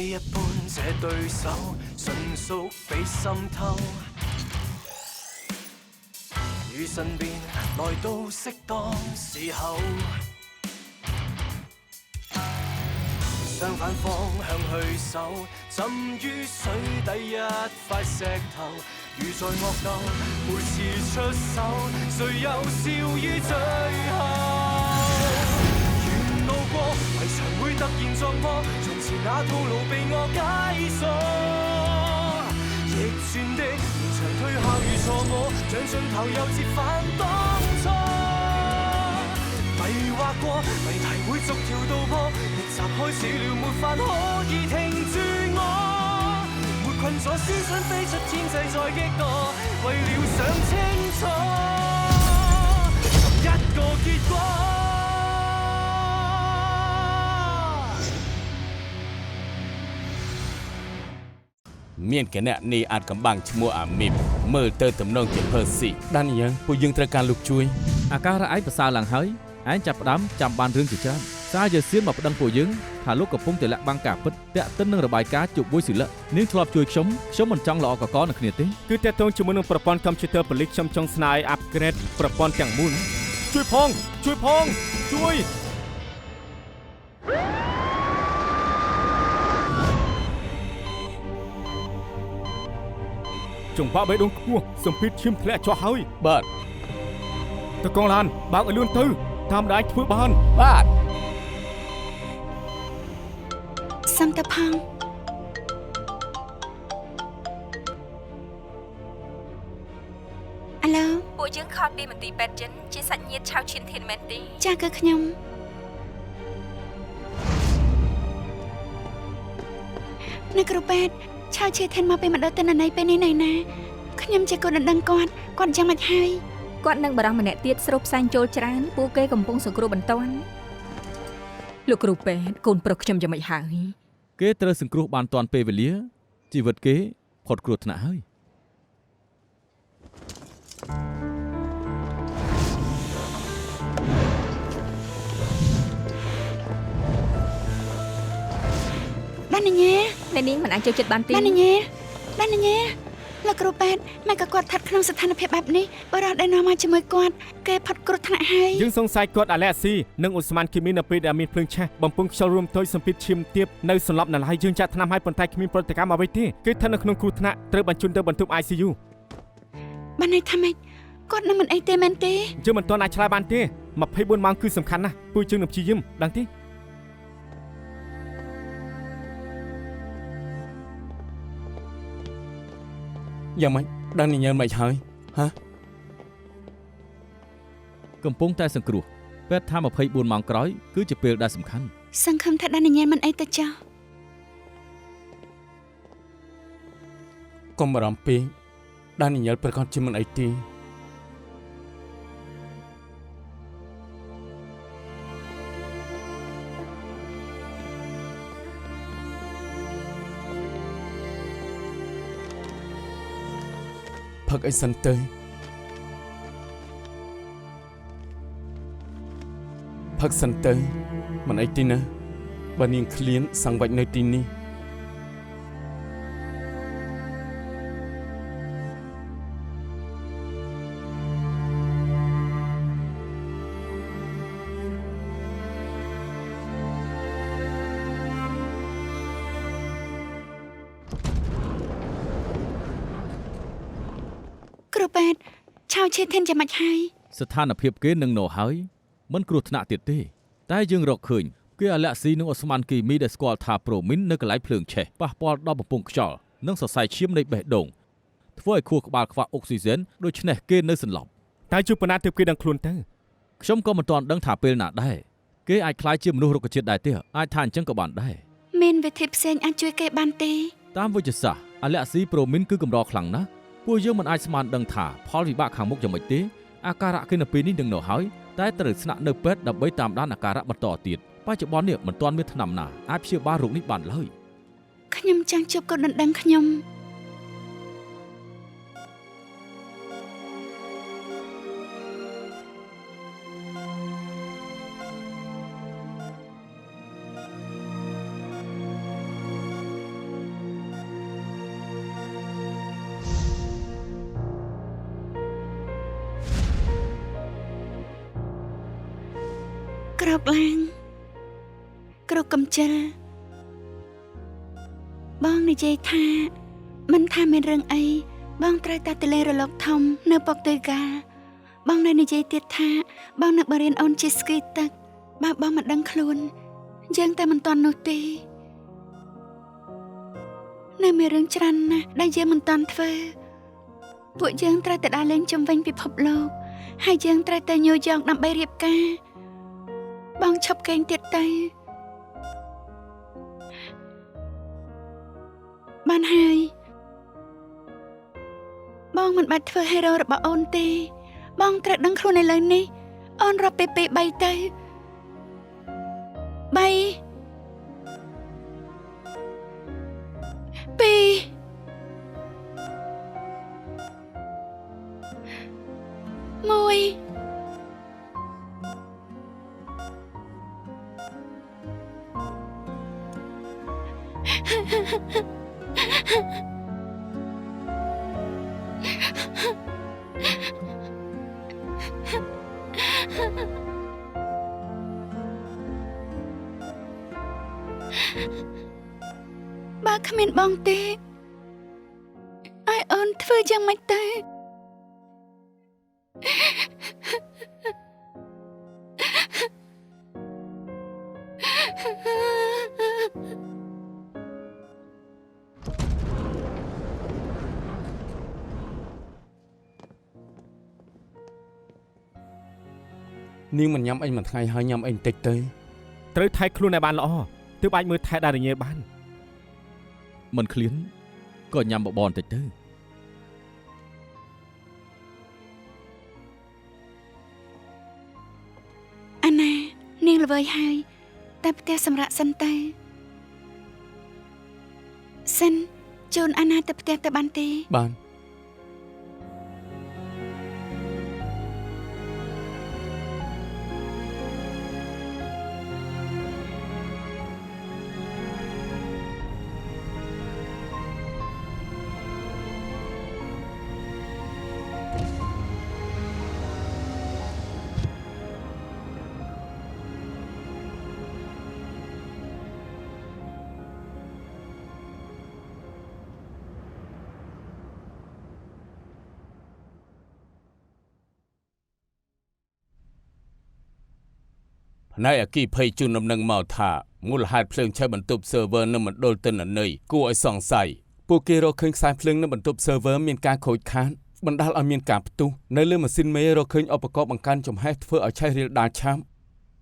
一般這對手，純屬比心偷。與身邊來到適當時候，相反方向去守，浸於水底一塊石頭。如在惡鬥，每次出手，誰又笑於最後？沿路過圍牆會突然撞破，從前那套路被我解鎖。逆轉的連場推下如錯我，像盡頭又折返當初。迷惑過，謎題會逐條道破，逆襲開始了，沒法可以停住我。沒困咗思想飛出天際再激盪，為了想清楚同一個結果。មានគណៈនេះអាចកំបាំងឈ្មោះអាមីបមើលទៅទំនងជាភើស៊ីដានីយ៉ែលពួកយើងត្រូវការលោកជួយអាការៈឯងប្រសើរឡើងហើយឯងចាប់ផ្ដើមចាំបានរឿងជាច្រើនសារយេសៀនមកប្តឹងពួកយើងថាលោកកំពុងតែលាក់បាំងការពិតតាក់ទិននឹងរបាយការណ៍ជបុយស៊ីលឹកនាងធ្លាប់ជួយខ្ញុំមិនចង់ល្អកកនឹងគ្នាទេគឺតាក់ទងជាមួយនឹងប្រព័ន្ធកុំព្យូទ័រប៉ូលីសខ្ញុំចង់ស្នើឲ្យអាប់ក្រេតប្រព័ន្ធទាំងមូលជួយផងជួយចង្វាក់បេះដូងខ្ពស់សម្ពាធឈាមធ្លាក់ចុះហើយបាទតកងឡានបើកឲ្យលឿនទៅតាមដាច់ធ្វើបានបាទសំតផងអាឡូពួកយើងខលពីមន្ទីរពេទ្យចិនជាសាច់ញាតិឆៅឈៀនធានមែនទេចាគឺខ្ញុំអ្នកគ្រូពេទ្យឆៅឈៀនធានមកពីម្ដងទៅណីពេលនេះណៃណាខ្ញុំជាកូនដណ្ដឹងគាត់យ៉ាងម៉េចហើយគាត់នឹងបារម្ភម្នាក់ទៀតស្រូបផ្សែងចូលច្រើនពួកគេកំពុងសង្គ្រោះបន្ទាន់លោកគ្រូពេទ្យកូនប្រុសខ្ញុំយ៉ាងម៉េចហើយគេត្រូវសង្គ្រោះបានទាន់ពេលវេលាជីវិតគេផុតគ្រោះថ្នាក់ហើយដានញ៉ាអ្នកនាងមិនអាចចូលចិត្តបានទេដានញ៉ាលោកគ្រូពេទ្យម៉ែក៏គាត់ស្ថិតក្នុងស្ថានភាពបែបនេះបរិះដែលនាំមកជាមួយគាត់គេផុតគ្រោះថ្នាក់ហើយយើងសង្ស័យគាត់អាឡែស៊ីនិងអូស្មានគីមីនៅពេលដែលមានភ្លើងឆេះបំពង់ខ្យល់រួមតូចសម្ពាធឈាមទាបនៅសន្លប់នៅឡើយយើងចាក់ថ្នាំឲ្យប៉ុន្តែគ្មានប្រតិកម្មអ្វីទេគេស្ថិតនៅក្នុងគ្រោះថ្នាក់ត្រូវបញ្ជូនទៅបន្ទប់ ICU បានន័យថាម៉េចគាត់នឹងមិនអីទេមែនទេយើងមិនទាន់អាចឆ្លើយបានទេ24ម៉ោងគឺសំខាន់ណាស់ពួកយើងនឹងព្យាយាមដឹងទេយ៉ាងម៉េចដានីយ៉ែលមិនហើយហាកំពុងតែសង្គ្រោះពេទ្យថា24ម៉ោងក្រោយគឺជាពេលដែលសំខាន់សង្ឃឹមថាដានីយ៉ែលមិនអីទៅចោះកុំបារម្ភពេកដានីយ៉ែលប្រកាសជាមិនអីទេផឹកអីសិនទៅផឹកសិនទៅមិនអីទេណាបើនាងឃ្លានសង្វាច់នៅទីនេះគ្រូពេទ្យឆៅឈៀនធានយ៉ាងម៉េចហើយស្ថានភាពគេនឹងនៅហើយមិនគ្រោះថ្នាក់ទៀតទេតែយើងរកឃើញគេអាឡែស៊ីនិងអូស្មានគីមីដែលស្គាល់ថាប្រូមីននៅកន្លែងភ្លើងឆេះប៉ះពាល់ដល់បំពង់ខ្យល់និងសរសៃឈាមនៃបេះដូងធ្វើឲ្យខួរក្បាលខ្វះអុកស៊ីហ្សែនដូច្នេះគេនៅសន្លប់តែជួបប៉ុណ្ណាទើបគេដឹងខ្លួនទៅខ្ញុំក៏មិនទាន់ដឹងថាពេលណាដែរគេអាចក្លាយជាមនុស្សរុក្ខជាតិដែរទេអាចថាអញ្ចឹងក៏បានដែរមានវិធីផ្សេងអាចជួយគេបានទេតាមវិទ្យាសាស្ត្រអាឡែស៊ីប្រូមីនគឺកម្រខ្លាំងណាស់ពួកយើងមិនអាចស្មានដឹងថាផលវិបាកខាងមុខយ៉ាងម៉េចទេអាការៈគេនៅពេលនេះនឹងនៅហើយតែត្រូវស្នាក់នៅពេទ្យដើម្បីតាមដានអាការៈបន្តទៀតបច្ចុប្បន្ននេះមិនទាន់មានថ្នាំណាអាចព្យាបាលរោគនេះបានឡើយខ្ញុំចង់ជួបកូនដណ្ដឹងខ្ញុំ ក្រោកឡើងក្រោកកំចិលបងនិយាយថាមិនថាមានរឿងអីបងត្រូវតែទៅលេងរលកធំនៅប៉ុកតឺហ្កាល់បងនៅនិយាយទៀតថាបងនៅបរៀនអូនជិះស្គីទឹកបើបងមិនដឹងខ្លួនយើងតែមិនទាន់នោះទេនៅមានរឿងច្រើនណាស់ដែលយើងមិនទាន់ធ្វើពួកយើងត្រូវតែដើរលេងជុំវិញពិភពលោកហើយយើងត្រូវតែញយយ៉ងដើម្បីរៀបការបងឈប់កេងទៀតទៅបានហើយបងមិនបាច់ធ្វើហេរ៉ូរបស់អូនទេបងត្រូវដឹងខ្លួនឥឡូវនេះអូនរាប់ពី3ទៅ3 2 1បើគ្មានបងទេឲ្យអូនធ្វើយ៉ាងម៉េចទៅនាងមិនញ៉ាំអីមួយថ្ងៃហើយញ៉ាំអីបន្តិចទៅ ត្រូវថែខ្លួនឲ្យបានល្អទើបអាចមើលថែដារញ៉េបាន មិនឃ្លានក៏ញ៉ាំបបរបន្តិចទៅ អាណានាងល្វើយហើយតែផ្ទះសម្រាប់សិនទៅសិនជូនអាណាទៅផ្ទះទៅបានទេ បាន ផ្នែកអគ្គិភ័យជូនដំណឹងមកថាមូលហេតុភ្លើងឆេះបន្ទប់ server នៅមណ្ឌលទិន្នន័យគួរឲ្យសង្ស័យពួកគេរកឃើញខ្សែភ្លើងនៅបន្ទប់ server មានការខូចខាតបណ្ដាលឲ្យមានការផ្ទុះនៅលើម៉ាស៊ីនមេរកឃើញឧបករណ៍បង្កើនចំហេះធ្វើឲ្យឆេះរាលដាលឆាប់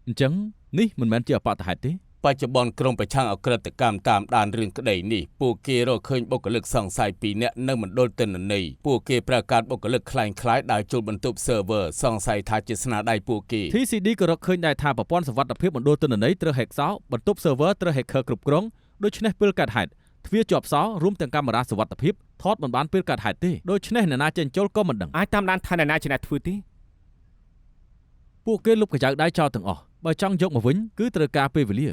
អញ្ចឹងនេះមិនមែនជាអបតហេតុទេ បច្ចុប្បន្នក្រុមប្រឆាំងអក្រិតកម្មតាមដានរឿងក្តីនេះពួកគេរកឃើញបុគ្គលិកសង្ស័យ2នាក់នៅមណ្ឌលទិន្នន័យពួកគេប្រកាសបុគ្គលិកคล้ายៗដែលចូលបន្ទប់ server សង្ស័យថាជាស្នាដៃពួកគេ TCD ក៏រកឃើញដែរថាប្រព័ន្ធសុវត្ថិភាពមណ្ឌលទិន្នន័យត្រូវ hack សោបន្ទប់ server ត្រូវ hacker គ្រប់គ្រងដូច្នេះពេលកាត់ហេតុទ្វារជាប់សោរួមទាំងកាមេរ៉ាសុវត្ថិភាពថតមិនបានពេលកាត់ហេតុទេដូច្នេះអ្នកណាចេញចូលក៏មិនដឹង អាចតាមដានថាអ្នកណាជាអ្នកធ្វើទេ ពួកគេលុបកញ្ចៅដៃចោលទាំងអស់បើចង់យកមកវិញគឺត្រូវការពេលវេលា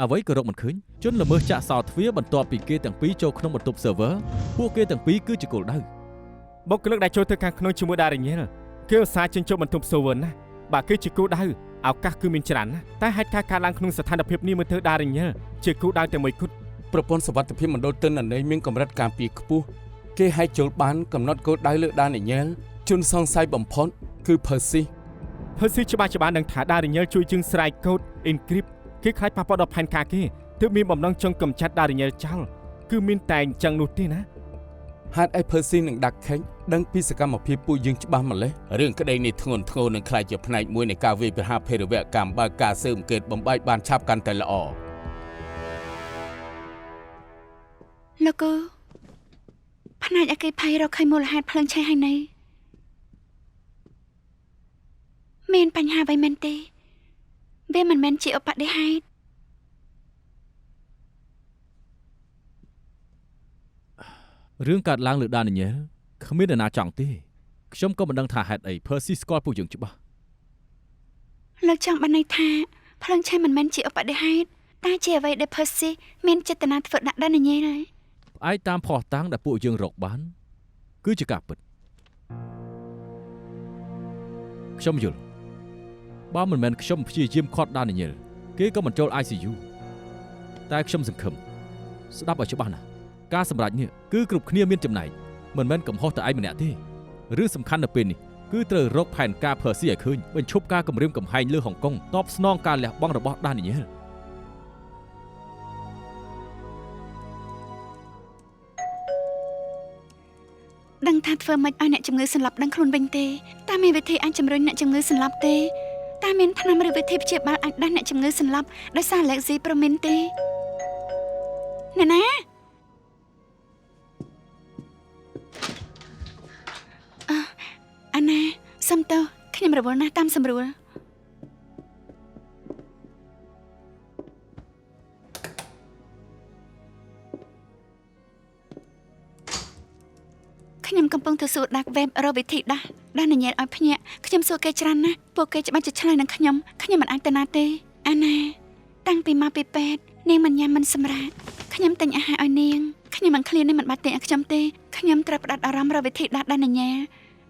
អ្វីក៏រកមិនឃើញជនល្មើសចាក់សោទ្វារបន្ទាប់ពីគេទាំងពីរចូលក្នុងបន្ទប់ server ពួកគេទាំងពីរគឺជាគោលដៅ បុគ្គលិកដែលចូលទៅខាងក្នុងជាមួយដារញ៉េលគេឧស្សាហ៍ចេញចូលបន្ទប់ server ណាបើគេជាគោលដៅឱកាសគឺមានច្រើនណាស់តែហេតុការណ៍កើតឡើងក្នុងស្ថានភាពនេះមើលទៅដារញ៉េលជាគោលដៅតែមួយគត់ ប្រព័ន្ធសុវត្ថិភាពមណ្ឌលទិន្នន័យមានកម្រិតការពារខ្ពស់គេហែកចូលបានកំណត់គោលដៅលើដានញ៉ែលជនសង្ស័យបំផុតគឺ Percy ច្បាស់នឹងថាដារញ៉េលជួយជាងស្រាយកូដ encrypt គេខ្លាចប៉ះពាល់ដល់ផែនការគេទើបមានបំណងចង់កំចាត់ដារញ៉េលចោលគឺមានតែអញ្ចឹងនោះទេណា ហេតុអី Percy នឹងដាក់ខេងដឹងពីសកម្មភាពពួកយើងច្បាស់ម្ល៉េះរឿងក្តីនេះធ្ងន់ធ្ងរនឹងខ្លាចជាផ្នែកមួយនៃការវាយប្រហារភេរវកម្មបើការស៊ើបអង្កេតបំបែកបានឆាប់កាន់តែល្អ លោកគូផ្នែកអគ្គិភ័យរកឃើញមូលហេតុភ្លើងឆេះហើយនៅមានបញ្ហាអ្វីមែនទេវាមិនមែនជាឧបទ្ទហេតុ រឿងកើតឡើងលើដានញ៉ែលគ្មានអ្នកណាចង់ទេខ្ញុំក៏មិនដឹងថាហេតុអី Percy ស្គាល់ពួកយើងច្បាស់ លោកចង់បានន័យថាភ្លើងឆេះមិនមែនជាឧបទ្ទហេតុតែជាអ្វីដែល Percy មានចេតនាធ្វើដាក់ដានញ៉ែលហើយ ផ្អែកតាមភស្តុតាងដែលពួកយើងរកបានគឺជាការពិតខ្ញុំយល់ បើមិនមែនខ្ញុំព្យាយាមខាត់ដានីយ៉ែលគេក៏មិនចូល ICU តែខ្ញុំសង្ឃឹមស្ដាប់ឲ្យច្បាស់ណាស់ការសម្រេចនេះគឺគ្រប់គ្នាមានចំណែកមិនមែនកំហុសតែឯងម្នាក់ទេរឿងសំខាន់នៅពេលនេះគឺត្រូវរកផែនការ Percy ឲ្យឃើញបញ្ឈប់ការគំរាមកំហែងលើហុងកុងតបស្នងការលះបង់របស់ដានីយ៉ែលដឹងថាធ្វើម៉េចឲ្យអ្នកជំងឺសន្លប់ដឹងខ្លួនវិញទេតើមានវិធីអាចជំរុញអ្នកជំងឺសន្លប់ទេតើមានថ្នាំឬវិធីព្យាបាលអាចដាស់អ្នកជំងឺសន្លប់ដោយសារ Alexi Promin ទេណែណាអាណាសុំទោសខ្ញុំរវល់ណាស់តាមសម្រួលខ្ញុំកំពុងទៅសួរដាក់វេបរកវិធីដាស់នញ៉ែលឲ្យភ្ញាក់ខ្ញុំសួរគេច្រើនណាស់ពួកគេច្បាស់ជាឆ្លើយនឹងខ្ញុំមិនអាចទៅណាទេអាណាតាំងពីមកពីពេទ្យនាងមិនញ៉ាំមិនសម្រាកខ្ញុំទិញអាហារឲ្យនាងខ្ញុំមិនឃ្លាននេះមិនបាត់ទិញឲ្យខ្ញុំទេខ្ញុំត្រូវផ្ដាត់អារម្មណ៍រកវិធីដាស់នញ៉ែល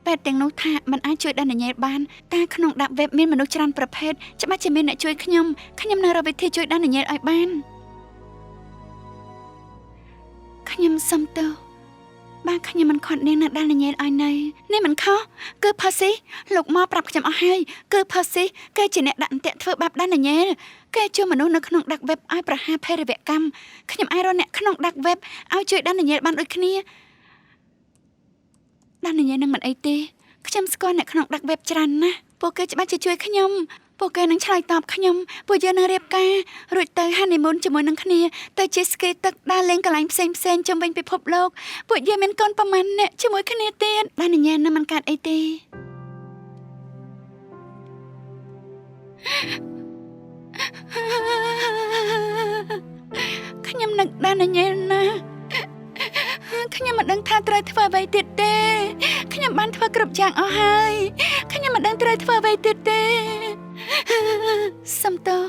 ពេទ្យទាំងនោះថាมันអាចជួយដាស់នញ៉ែលបានតែក្នុងដាក់វេបមានមនុស្សច្រើនប្រភេទច្បាស់ជាមានអ្នកជួយខ្ញុំនៅរកវិធីជួយដាស់នញ៉ែលឲ្យបានខ្ញុំសុំទោសបាទខ្ញុំមិនខាត់នាងណាដាល់នញ៉ែលឲ្យនៅនេះមិនខុសគឺ Percy លោកមកប្រាប់ខ្ញុំអស់ហើយគឺ Percy គេជាអ្នកដាក់អន្ទាក់ធ្វើបាបដាល់នញ៉ែលគេជួយមនុស្សនៅក្នុងដាក់វេបឲ្យប្រហារភេរវកម្មខ្ញុំអាចរកអ្នកក្នុងដាក់វេបឲ្យជួយដាល់នញ៉ែលបានដូចគ្នាដាល់នញ៉ែលនឹងមិនអីទេខ្ញុំស្គាល់អ្នកក្នុងដាក់វេបច្រើនណាស់ពួកគេច្បាស់ជាជួយខ្ញុំពួកគេនឹងឆ្លើយតបខ្ញុំពួកយើងនឹងរៀបការរួចទៅ honeymoon ជាមួយនឹងគ្នាទៅជិះស្គីទឹកដើរលេងកន្លែងផ្សេងជុំវិញពិភពលោកពួកយើងមានកូនប្រមាណអ្នកជាមួយគ្នាទៀតបានញ៉ែនឹងមិនកាត់អីទេខ្ញុំនឹកដានញ៉ែណាខ្ញុំមិនដឹងថាត្រូវធ្វើអ្វីទៀតទេខ្ញុំបានធ្វើគ្រប់យ៉ាងអស់ហើយខ្ញុំមិនដឹងត្រូវធ្វើអ្វីទៀតទេសុំទោស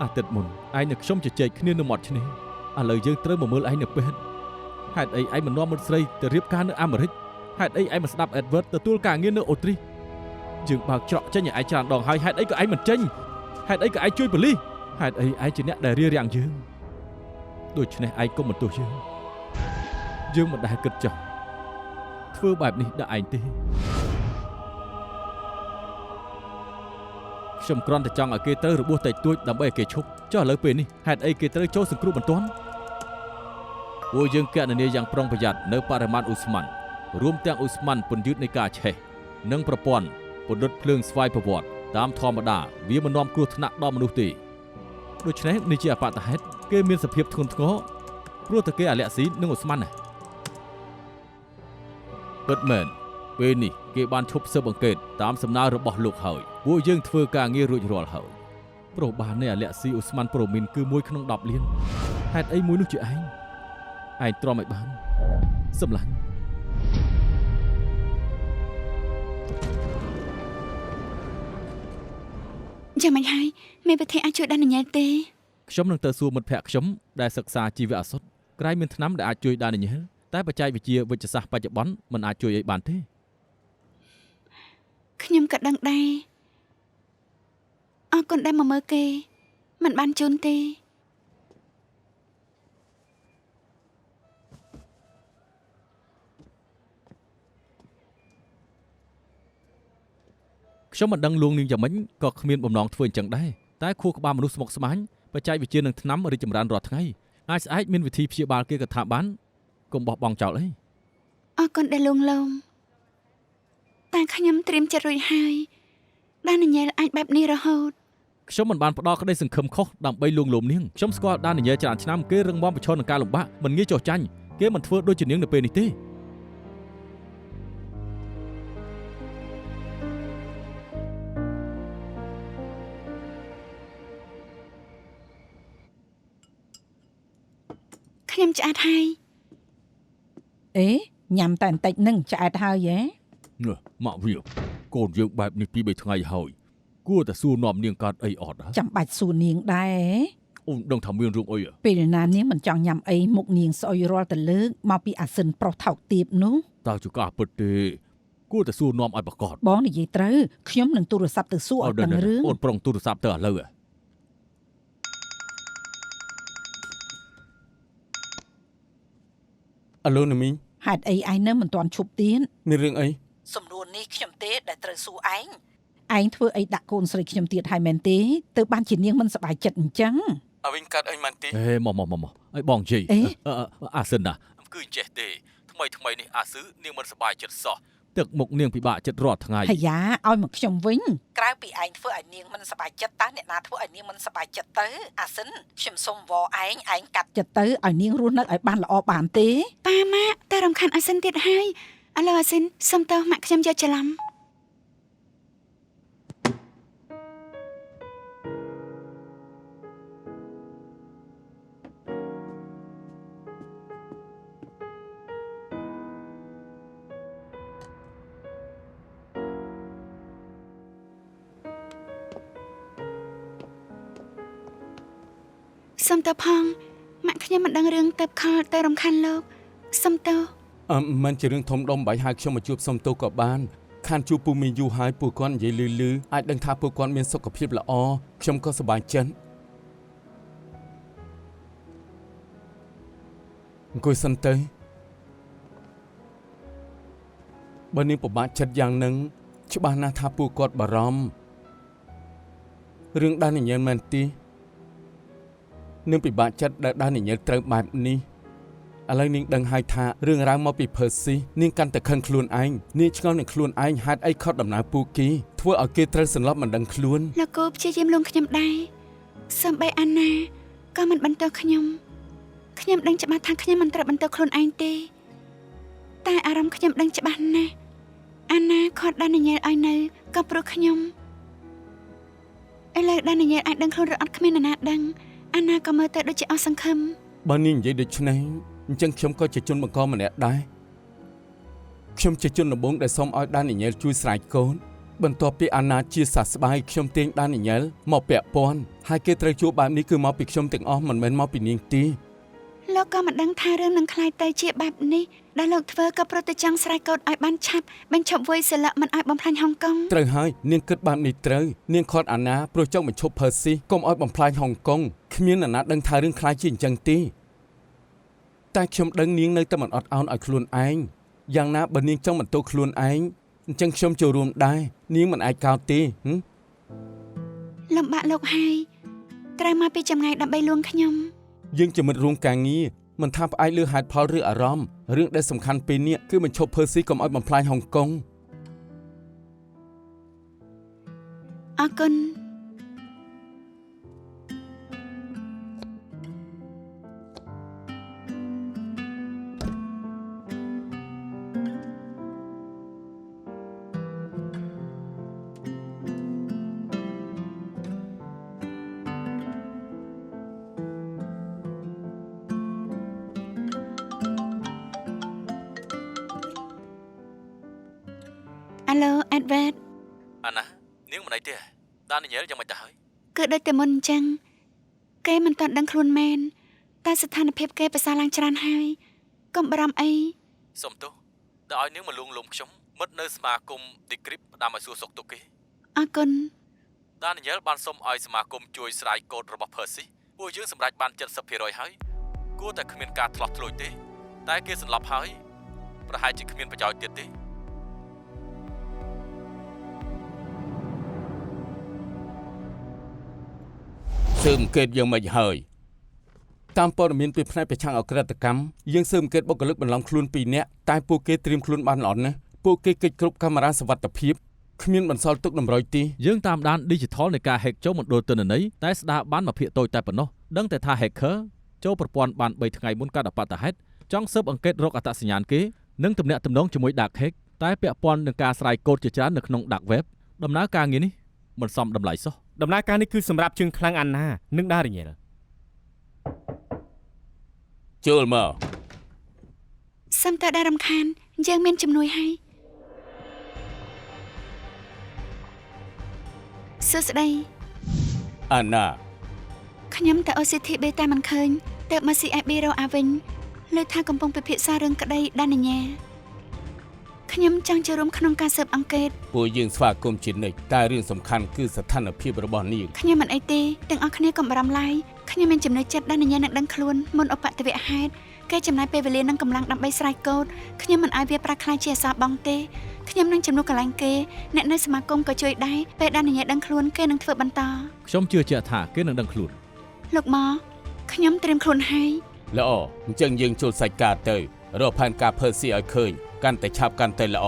អាទិត្យមុនឯងនិងខ្ញុំជជែកគ្នានៅមាត់ឆ្នេរឥឡូវយើងត្រូវមកមើលឯងនៅពេទ្យហេតុអីឯងមិននាំមិត្តស្រីទៅរៀបការនៅអាមេរិកហេតុអីឯងមិនស្ដាប់ Edward ទទួលការងារនៅអូទ្រីសយើងបើកច្រកចេញឲ្យឯងច្រើនដងហើយហេតុអីក៏ឯងមិនចេញហេតុអីក៏ឯងជួយប៉ូលីសហេតុអីឯងជាអ្នកដែលរារាំងយើងដូច្នេះឯងកុំបន្ទោសយើងមិនដែលគិតចោះធ្វើបែបនេះដល់ឯងទេខ្ញុំគ្រាន់តែចង់ឲ្យគេត្រូវរបួសតិចតួចដើម្បីឲ្យគេឈប់ចុះឥឡូវពេលនេះហេតុអីគេត្រូវចូលសង្គ្រោះបន្ទាន់ពួកយើងគណនាយ៉ាងប្រុងប្រយ័ត្ននៅបរិមាណឧស្ម័នរួមទាំងឧស្ម័នពន្យឺតនៃការឆេះនិងប្រព័ន្ធពន្លត់ភ្លើងស្វ័យប្រវត្តិតាមធម្មតាវាមិននាំគ្រោះថ្នាក់ដល់មនុស្សទេដូច្នេះនេះជាអបតហេតុគេមានសភាពធ្ងន់ធ្ងរព្រោះតែគេអាឡែស៊ីនិងឧស្ម័នណាពិតមែនពេលនេះគេបានឈប់ស៊ើបអង្កេតតាមសំណើរបស់លោកហើយពួកយើងធ្វើការងាររួចរាល់ហើយប្រុសបាននៃអាឡែស៊ីឧស្ម័នប្រូមីនគឺ1ក្នុង10លានហេតុអីមួយនោះជាឯងទ្រាំឲ្យបានសម្លាញ់យ៉ាងម៉េចហើយមានវិធីអាចជួយដាស់នញ៉ែលទេខ្ញុំនឹងទៅសួរមិត្តភ័ក្តិខ្ញុំដែលសិក្សាជីវអសត់ក្រែងមានថ្នាំដែលអាចជួយដាស់នញ៉ែលតែបច្ចេកវិទ្យាវិទ្យាសាស្ត្របច្ចុប្បន្នមិនអាចជួយឲ្យបានទេខ្ញុំក៏ដឹងដែរអរគុណដែលមកមើលគេមិនបានជូនទេខ្ញុំមិនដឹងលួងនាងយ៉ាងម៉េចក៏គ្មានបំណងធ្វើអញ្ចឹងដែរតែខួរក្បាលមនុស្សស្មុគស្មាញបច្ចេកវិទ្យានិងថ្នាំរីកចម្រើនរាល់ថ្ងៃអាចស្អែកមានវិធីព្យាបាលគេក៏ថាបានកុំបោះបង់ចោលអីអរគុណដែលលួងលោមតែខ្ញុំត្រៀមចិត្តរួចហើយដានញ៉ែលអាចបែបនេះរហូតខ្ញុំមិនបានផ្ដល់ក្តីសង្ឃឹមខុសដើម្បីលួងលោមនាងខ្ញុំស្គាល់ដានញ៉ែលច្រើនឆ្នាំគេរឹងមាំប្រឈមនឹងការលំបាកមិនងាយចុះចាញ់គេមិនធ្វើដូចជានាងនៅពេលនេះទេខ្ញុំឆ្អែតហើយអេញ៉ាំតែបន្តិចនឹងឆ្អែតហើយហ៎មកវា កូនយើងបែបនេះពី3ថ្ងៃហើយគួរតែសួរនាំនាងកើតអីអត់ ចាំបាច់សួរនាងដែរ អូនដឹងថាមានរឿងអី ពេលណានាងមិនចង់ញ៉ាំអីមុខនាងស្អុយរាល់ទៅលើកមកពីអាសិនប្រុសថោកទាបនោះ តើជួការពិតទេគួរតែសួរនាំឲ្យប្រកប បងនិយាយត្រូវខ្ញុំនឹងទូរស័ព្ទទៅសួរឲ្យដឹងរឿង អូនប្រុងទូរស័ព្ទទៅឥឡូវអាឡូណាមីង ហេតុអីឯងនៅមិនទាន់ឈប់ទៀត មានរឿងអី សំណួរនេះខ្ញុំទេដែលត្រូវសួរឯងធ្វើអីដាក់កូនស្រីខ្ញុំទៀតហើយមែនទេទៅបានជានាងមិនសប្បាយចិត្តអញ្ចឹង អវិញកាត់អីមិនទេ ហេមកឲ្យបងជ័យ អេ អាសិនណាគឺចេះទេថ្មីនេះអាស៊ឺនាងមិនសប្បាយចិត្តសោះទឹកមុខនាងពិបាកចិត្តរាល់ថ្ងៃ ហើយយ៉ាឲ្យមកខ្ញុំវិញក្រៅពីឯងធ្វើឲ្យនាងមិនសប្បាយចិត្តតើអ្នកណាធ្វើឲ្យនាងមិនសប្បាយចិត្តទៅអាសិនខ្ញុំសុំវល់ឯងកាត់ចិត្តទៅឲ្យនាងរស់នៅឲ្យបានល្អបានទេ ប៉ាម៉ាក់តែរំខានអាសិនទៀតហើយឥឡូវអាសិនសុំតើម៉ាក់ខ្ញុំយកច្រឡំ សុំតើផងម៉ាក់ខ្ញុំមិនដឹងរឿងទៅខលទៅរំខានលោកសុំតើ មិនជារឿងធំដុំបាយហើយខ្ញុំមកជួបសុំទោសក៏បានខានជួបពូមីយូហើយពូគាត់និយាយលឺអាចដឹងថាពូគាត់មានសុខភាពល្អខ្ញុំក៏សប្បាយចិត្តអង្គុយសិនទៅបើនាងពិបាកចិត្តយ៉ាងហ្នឹងច្បាស់ណាស់ថាពូគាត់បារម្ភរឿងដានញញែលមែនទេនឹងពិបាកចិត្តដែលដានញញែលត្រូវបែបនេះឥឡូវនាងដឹងហើយថារឿងរ៉ាវមកពីផឺស៊ីនាងកាន់តែខឹងខ្លួនឯងនាងឆ្ងល់នឹងខ្លួនឯងហេតុអីខត់ដំណើរពូគេធ្វើឲ្យគេត្រូវសន្លប់មិនដឹងខ្លួន លោកគូព្យាយាមលួងខ្ញុំដែរសូម្បីអាណាក៏មិនបន្តខ្ញុំដឹងច្បាស់ថាខ្ញុំមិនត្រូវបន្តខ្លួនឯងទេតែអារម្មណ៍ខ្ញុំដឹងច្បាស់ណាស់អាណាខត់ដានញញែលឲ្យនៅក៏ព្រោះខ្ញុំឥឡូវដានញញែលអាចដឹងខ្លួនឬអត់គ្មាននរណាដឹងអាណាក៏មើលទៅដូចជាអស់សង្ឃឹម បើនាងនិយាយដូច្នេះអញ្ចឹងខ្ញុំក៏ជាជនបង្កម្នាក់ដែរខ្ញុំជាជនដំបូងដែលសូមឲ្យដានញញែលជួយស្រែកកូនបន្ទាប់ពីអាណាជាសះស្បើយខ្ញុំទាញដានញញែលមកពាក់ព័ន្ធហើយគេត្រូវជួបបែបនេះគឺមកពីខ្ញុំទាំងអស់មិនមែនមកពីនាងទេ លោកក៏មិនដឹងថារឿងនឹងคล้ายទៅជាបែបនេះដែលលោកធ្វើក៏ប្រតិចង់ស្រែកកូនឲ្យបានឆាប់បញ្ឈប់វ័យសិលៈមិនឲ្យបំផ្លាញហុងកុង ត្រូវហើយនាងគិតបែបនេះត្រូវនាងខត់អាណាព្រោះចង់បញ្ឈប់ផឺស៊ីកុំឲ្យបំផ្លាញហុងកុងគ្មាននរណាដឹងថារឿងคล้ายជាអញ្ចឹងទេតែខ្ញុំដឹងនាងនៅតែមិនអត់ឱនឲ្យខ្លួនឯងយ៉ាងណាបើនាងចង់បន្ទោសខ្លួនឯងអញ្ចឹងខ្ញុំចូលរួមដែរនាងមិនអាចកោតទេលំបាកលោកហើយត្រូវមកពីចម្ងាយដើម្បីលួងខ្ញុំ យើងជាមិត្តរួមការងារមិនថាផ្អែកលើហេតុផលឬអារម្មណ៍រឿងដែលសំខាន់ពេលនេះគឺបញ្ឈប់ផឺស៊ីកុំឲ្យបំផ្លាញហុងកុង អរគុណ Alo, Edward អាណានាងមិនអីទេដានញញែលយ៉ាងម៉េចទៅហើយ គឺដូចតែមុនអញ្ចឹងគេមិនទាន់ដឹងខ្លួនមែនតែស្ថានភាពគេប្រសើរឡើងច្រើនហើយកុំបារម្ភអី សុំទោសដែលឲ្យនាងមកលួងលោមខ្ញុំមិត្តនៅសមាគម Decrypt ផ្ដាំឲ្យសួរសុខទុក្ខគេ អរគុណ ដានញញែលបានសុំឲ្យសមាគមជួយស្រាយកូដរបស់ Percy ពួកយើងសម្រេចបាន 70% ហើយគួរតែគ្មានការឆ្លោះឆ្លួយទេតែគេសន្លប់ហើយប្រហែលជាគ្មានប្រយោជន៍ទៀតទេ ស៊ើបអង្កេតយ៉ាងម៉េចហើយតាមព័ត៌មានពីផ្នែកប្រឆាំងអក្រិតកម្មយើងស៊ើបអង្កេតបុគ្គលិកបន្លំខ្លួន2នាក់តែពួកគេត្រៀមខ្លួនបានល្អណាស់ពួកគេកិច្ចគ្រប់កាមេរ៉ាសុវត្ថិភាពគ្មានបន្សល់ទុកតម្រុយទេ យើងតាមដាន digital នៃការ hack ចូលមណ្ឌលទិន្នន័យតែស្ដារបានមួយភាគតូចតែប៉ុណ្ណោះដឹងតែថា hacker ចូលប្រព័ន្ធបាន3ថ្ងៃមុនការអបតហេតុចង់ស៊ើបអង្កេតរកអត្តសញ្ញាណគេនិងទំនាក់ទំនងជាមួយ dark hack តែពាក់ព័ន្ធនឹងការស្រាយកូដជាច្រើននៅក្នុង dark web ដំណើរការងារនេះមិនសមតម្លៃសោះ ដំណើរការនេះគឺសម្រាប់ជើងខ្លាំងអាណានិងដារញ៉ែល ចូលមក សុំតើដែលរំខានយើងមានជំនួយហើយ សួស្តី អាណា ខ្ញុំទៅ OCT បេតាមិនឃើញទៅមក CIB រកអាវិញលើថាកំពុងពិភាក្សារឿងក្តីដានញ៉ាខ្ញុំចង់ចូលរួមក្នុងការស៊ើបអង្កេត ពួកយើងស្វាគមន៍ជានិច្ចតែរឿងសំខាន់គឺស្ថានភាពរបស់នាង ខ្ញុំមិនអីទេទាំងអស់គ្នាកុំបារម្ភឡើយខ្ញុំមានចំណុចចិត្តដានញ៉ានឹងដឹងខ្លួនមុនឧបទ្ទវហេតុគេចំណាយពេលវេលានិងកម្លាំងដើម្បីស្រ័យកូដខ្ញុំមិនឲ្យវាប្រាក់ខ្លាចជាអសាបងទេខ្ញុំនឹងជំនួសកន្លែងគេអ្នកនៅសមាគមក៏ជួយដែរពេលដានញ៉ាដឹងខ្លួនគេនឹងធ្វើបន្ត ខ្ញុំជឿជាក់ថាគេនឹងដឹងខ្លួន លោកមកខ្ញុំត្រៀមខ្លួនហើយ ល្អអញ្ចឹងយើងចូលសាច់ការទៅរកផែនការផឺស៊ីឲ្យឃើញកាន់តែឆាប់កាន់តែល្អ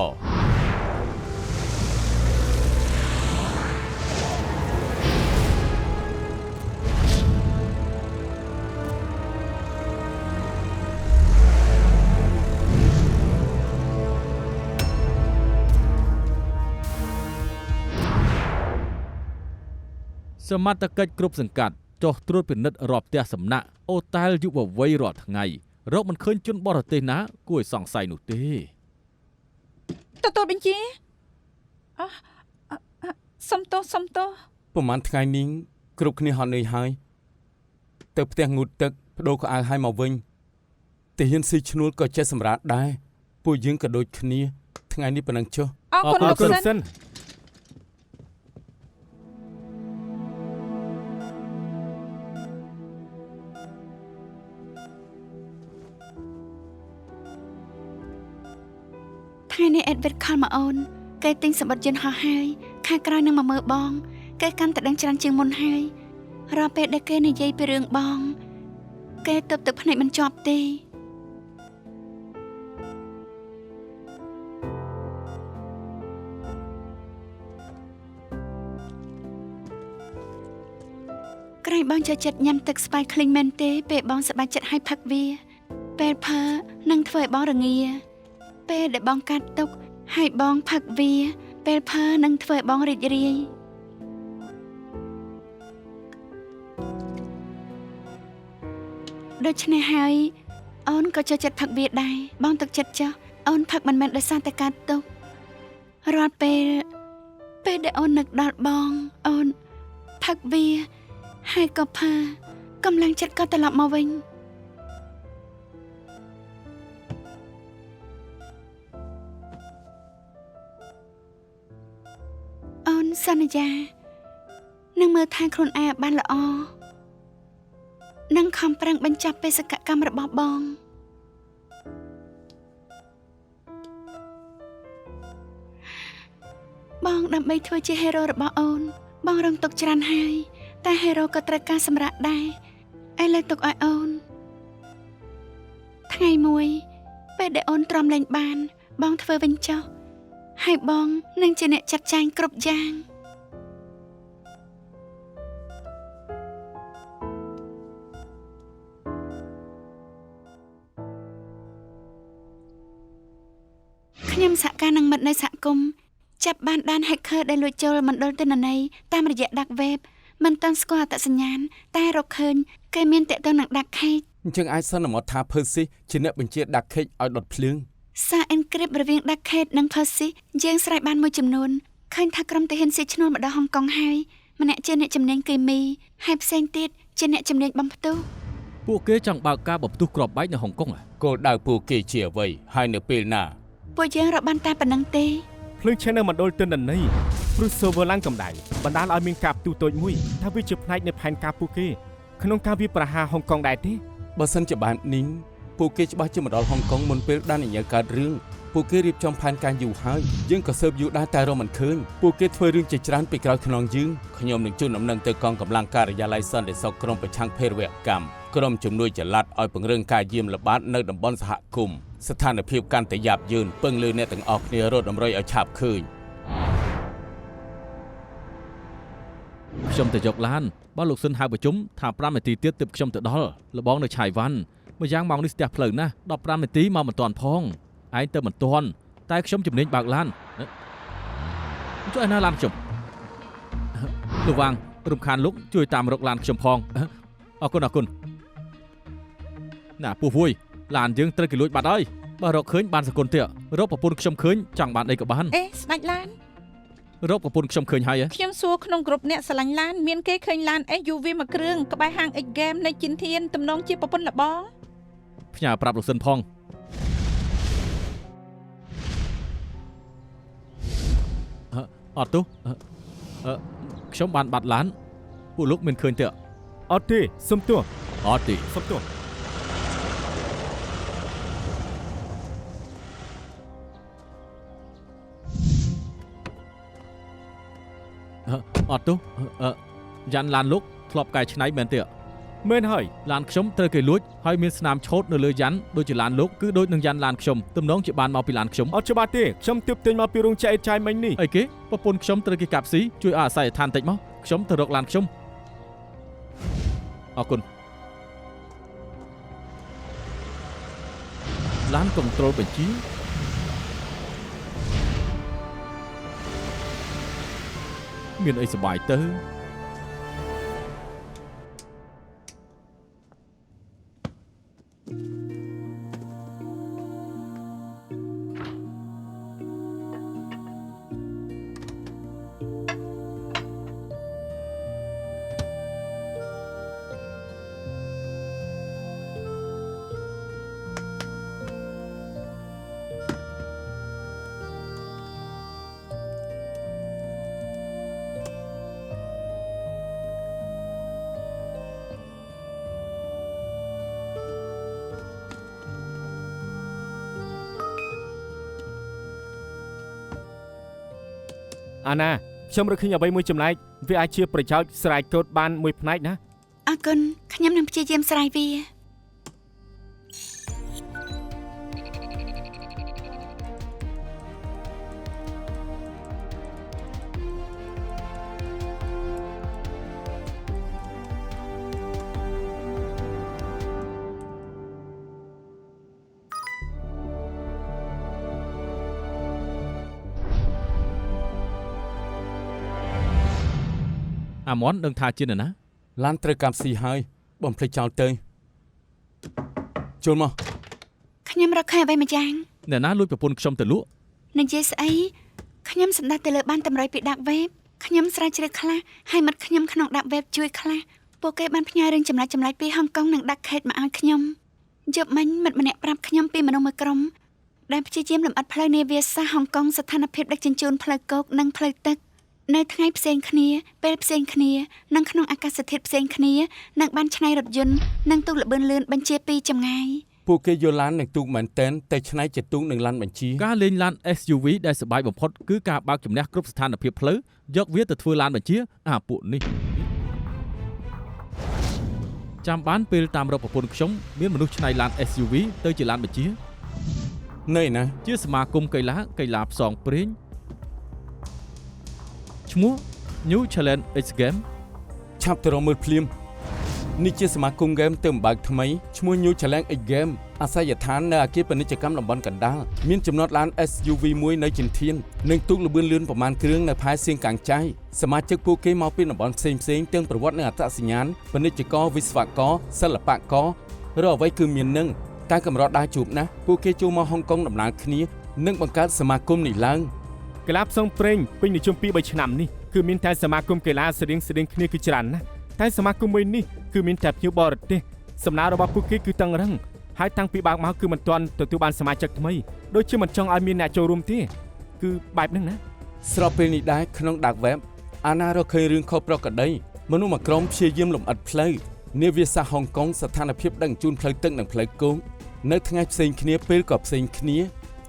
សមត្ថកិច្ចគ្រប់សង្កាត់ចុះត្រួតពិនិត្យរាប់ផ្ទះសំណាក់អូតែលយុវវ័យរាល់ថ្ងៃរកមិនឃើញជនបរទេសណាគួរឲ្យសង្ស័យនោះទេ ទទួលបញ្ជាសុំទោស ប្រហែលថ្ងៃនេះគ្រប់គ្នាហត់នឿយហើយទៅផ្ទះងូតទឹកបដូរខោអាវឲ្យមកវិញទាហានស៊ីឈ្នួលក៏ចេះសម្រាប់ដែរពួកយើងក៏ដូចគ្នាថ្ងៃនេះប៉ុណ្ណឹងចុះ អរគុណលោកសិន ថ្ងៃនេះអេដវិតខលមកអូនគេទិញសម្បត្តិយន្តហោះហើយខែក្រោយនឹងមកមើលបងគេកាន់តែដឹងច្រើនជាងមុនហើយរាល់ពេលដែលគេនិយាយពីរឿងបងគេទប់ទឹកភ្នែកមិនជាប់ទេក្រែងបងចូលចិត្តញ៉ាំទឹកស្វាយឃ្លីងមែនទេពេលបងសប្បាយចិត្តឲ្យផឹកវាពេលផើនឹងធ្វើឲ្យបងរងាពេលដែលបងកាត់ទុកឲ្យបងផឹកវាពេលផើនឹងធ្វើឲ្យបងរីករាយដូច្នេះហើយអូនក៏ចូលចិត្តផឹកវាដែរបងទឹកចិត្តចុះអូនផឹកមិនមែនដោយសារតែកាត់ទុករាល់ពេលដែលអូននឹកដល់បងអូនផឹកវាហើយក៏ផើកម្លាំងចិត្តក៏ត្រឡប់មកវិញអូនសន្យានឹងមើលថែខ្លួនឯងបានល្អនឹងខំប្រឹងបញ្ចប់បេសកកម្មរបស់បងដើម្បីធ្វើជាហេរ៉ូរបស់អូនបងរងទុកច្រើនហើយតែហេរ៉ូក៏ត្រូវការសម្រាប់ដែរឥឡូវទុកឲ្យអូនថ្ងៃមួយពេលដែលអូនទ្រាំលែងបានបងធ្វើវិញចុះហើយបងនឹងជាអ្នកចាត់ចែងគ្រប់យ៉ាងខ្ញុំសហការនឹងមិត្តនៅសហគមន៍ចាប់បានដាន hacker ដែលលួចចូលមណ្ឌលទិន្នន័យតាមរយៈ dark web មិនតាន់ស្គាល់អត្តសញ្ញាណតែរកឃើញគេមានតេតើនឹង dark cage អញ្ចឹងអាចសន្មតថាផឺស៊ីជាអ្នកបញ្ជា dark cage ឲ្យដុតភ្លើង សារ encrypt រវាង dark cage និង Percy យើងស្រ័យបានមួយចំនួនឃើញថាក្រុមទាហានស៊ីឈ្នួលមកដល់ហុងកុងហើយម្នាក់ជាអ្នកជំនាញគីមីហើយផ្សេងទៀតជាអ្នកជំនាញបំផ្ទុះ ពួកគេចង់បើកការបំផ្ទុះគ្រាប់បែកនៅហុងកុង គោលដៅពួកគេជាអ្វីហើយនៅពេលណា ពួកយើងរកបានតែប៉ុណ្្នឹងទេ ភ្លើងឆេះនៅមណ្ឌលទិន្នន័យព្រោះ server ឡើងកម្ដៅបណ្ដាលឲ្យមានការផ្ទុះតូចមួយថាវាជាផ្នែកនៃផែនការពួកគេក្នុងការវាប្រហារហុងកុងដែរទេ បើសិនជាបាននេះពួកគេច្បាស់ជាមកដល់ហុងកុងមុនពេលដានញ៉ាកើតរឿងពួកគេរៀបចំផែនការយូរហើយយើងក៏ស៊ើបយូរដែរតែរកមិនឃើញពួកគេធ្វើរឿងជាច្រើនពីក្រោយខ្នងយើងខ្ញុំនឹងជូនដំណឹងទៅកងកម្លាំងការិយាល័យសន្តិសុខក្រុមប្រឆាំងភេរវកម្មក្រុមជំនួយចល័តឲ្យពង្រឹងការយាមល្បាតនៅតំបន់សហគមន៍ស្ថានភាពកាន់តែយ៉ាប់យ៉ឺនពឹងលើអ្នកទាំងអស់គ្នារត់តម្រុយឲ្យឆាប់ឃើញ ខ្ញុំទៅយកឡានបើលោកស៊ិនហៅប្រជុំថា5នាទីទៀតទើបខ្ញុំទៅដល់លបងនៅឆៃវ៉ាន់មួយយ៉ាងម៉ោងនេះស្ទះផ្លូវណាស់15នាទីមកមិនទាន់ផងឯងទៅមិនទាន់តែខ្ញុំជំនាញបើកឡានជួយឲ្យណាឡានខ្ញុំលោកវាងរំខានលោកជួយតាមរកឡានខ្ញុំផងអរគុណណាពូវួយឡានយើងត្រូវគេលួចបាត់ហើយបើរកឃើញបានសគុណទៀតរកប្រពន្ធខ្ញុំឃើញចង់បានអីក៏បាន អេស្ដេចឡាន រកប្រពន្ធខ្ញុំឃើញហើយ ខ្ញុំសួរក្នុងក្រុមអ្នកស្រឡាញ់ឡានមានគេឃើញឡាន SUV មួយគ្រឿងក្បែរហាង X Game នៅជីនធានទំនងជាប្រពន្ធលបង ផ្ញើប្រាប់លោកសិនផងអត់ទោះខ្ញុំបានបាត់ឡានពួកលោកមានឃើញទេ អត់ទេសុំទោះ អត់ទេ សុំទោះ អត់ទោះយ៉ាន់ឡានលោកធ្លាប់កែច្នៃមែនទេ មែនហើយ ឡានខ្ញុំត្រូវគេលួចហើយមានស្នាមឆូតនៅលើយ៉ាន់ដូចជាឡានលោកគឺដូចនឹងយ៉ាន់ឡានខ្ញុំទំនងជាបានមកពីឡានខ្ញុំ អត់ច្បាស់ទេខ្ញុំទើបទិញមកពីរោងចក្រចាយមិញនេះ អីគេប្រពន្ធខ្ញុំត្រូវគេកាប់ស៊ីជួយអាស័យដ្ឋានតិចមកខ្ញុំទៅរកឡានខ្ញុំអរគុណឡានកុងត្រូលបញ្ជីមានអីសប្បាយទៅអាណាខ្ញុំរកឃើញអ្វីមួយចម្លែកវាអាចជាប្រយោជន៍ស្រាយកូដបានមួយផ្នែកណា អរគុណខ្ញុំនឹងព្យាយាមស្រាយវា អាមន់ដឹងថាជាណា ឡានត្រូវកាប់ស៊ីហើយបំភ្លេចចោលទៅចូលមក ខ្ញុំរកឃើញអ្វីមួយយ៉ាង អ្នកណាលួចប្រពន្ធខ្ញុំទៅលក់ និយាយស្អីខ្ញុំសម្ដេចទៅលើបានតម្រុយពីដាក់វេបខ្ញុំស្រាវជ្រាវខ្លះហើយមិត្តខ្ញុំក្នុងដាក់វេបជួយខ្លះពួកគេបានផ្ញើរឿងចម្លែកពីហុងកុងនិងដាក់ខេតមកឲ្យខ្ញុំយប់មិញមិត្តម្នាក់ប្រាប់ខ្ញុំពីមនុស្សមួយក្រុមដែលព្យាយាមលម្អិតផ្លូវនាវាសាស្ត្រហុងកុងស្ថានភាពដឹកជញ្ជូនផ្លូវគោកនិងផ្លូវទឹកនៅថ្ងៃផ្សេងគ្នាពេលផ្សេងគ្នានិងក្នុងអាកាសធាតុផ្សេងគ្នានិងបានឆ្នៃរថយន្តនិងទូកល្បឿនលឿនបញ្ជាពីចម្ងាយ ពួកគេយកឡាននិងទូកមែនតែនតែឆ្នៃជាទូកនិងឡានបញ្ជី ការលេងឡាន SUV ដែលសប្បាយបំផុតគឺការបើកជំនះគ្រប់ស្ថានភាពផ្លូវយកវាទៅធ្វើឡានបញ្ជាអាពួកនេះចាំបានពេលតាមរកប្រពន្ធខ្ញុំមានមនុស្សឆ្នៃឡាន SUV ទៅជាឡានបញ្ជា នៅណា ជាសមាគមកីឡាផ្សងព្រេងឈ្មោះ New Challenge X Game ឆាប់ទៅរកមើលភ្លាមនេះជាសមាគមហ្គេមទៅបំបើកថ្មីឈ្មោះ New Challenge X Game អាសយដ្ឋាននៅអគារពាណិជ្ជកម្មតំបន់កណ្ដាលមានចំណតឡាន SUV មួយនៅចិនធាននិងទូកល្បឿនលឿនប្រមាណគ្រឿងនៅផែសៀងកាំងចៃសមាជិកពួកគេមកពីតំបន់ផ្សេងៗទាំងប្រវត្តិនិងអត្តសញ្ញាណពាណិជ្ជករវិស្វករសិល្បកររកអ្វីគឺមាននឹងតែកម្រិតដែរជួបណាស់ពួកគេចូលមកហុងកុងដំណើរគ្នានិងបង្កើតសមាគមនេះឡើង កីឡាផ្សងព្រេងពេញនិយមពី3ឆ្នាំនេះគឺមានតែសមាគមកីឡាស្រៀងគ្នាគឺច្រើនណាស់តែសមាគមមួយនេះគឺមានតែភ្ញៀវបរទេសសំណើរបស់ពួកគេគឺតឹងរឹងហើយតាំងពីបើកមកគឺមិនទាន់ទទួលបានសមាជិកថ្មីដូចជាមិនចង់ឲ្យមានអ្នកចូលរួមទេគឺបែបហ្នឹងណា ស្របពេលនេះដែរក្នុង Dark Web អាណារកឃើញរឿងខុសប្រក្រតីមនុស្សមួយក្រុមព្យាយាមលម្អិតផ្លូវនាវាសាស្ត្រហុងកុងស្ថានភាពដឹកជញ្ជូនផ្លូវទឹកនិងផ្លូវគោកនៅថ្ងៃផ្សេងគ្នាពេលក៏ផ្សេងគ្នា